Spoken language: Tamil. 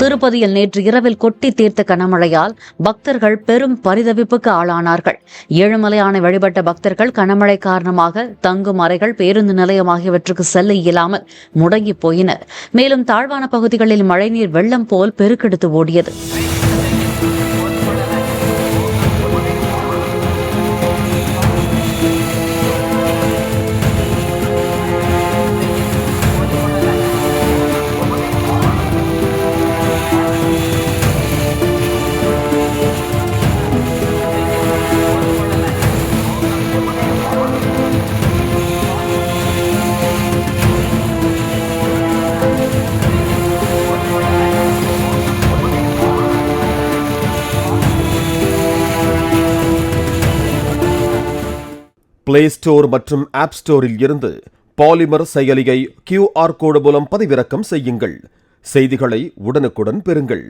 திருப்பதியில் நேற்று இரவில் கொட்டி தீர்த்த கனமழையால் பக்தர்கள் பெரும் பரிதவிப்புக்கு ஆளானார்கள். ஏழுமலையானை வழிபட்ட பக்தர்கள் கனமழை காரணமாக தங்கும் அறைகள், பேருந்து நிலையம் ஆகியவற்றுக்கு செல்ல இயலாமல் முடங்கி போயினர். மேலும் தாழ்வான பகுதிகளில் மழைநீர் வெள்ளம் போல் பெருக்கெடுத்து ஓடியது. பிளே ஸ்டோர் மற்றும் ஆப் ஸ்டோரில் இருந்து பாலிமர் செயலியை QR கோடு மூலம் பதிவிறக்கம் செய்யுங்கள். செய்திகளை உடனுக்குடன் பெறுங்கள்.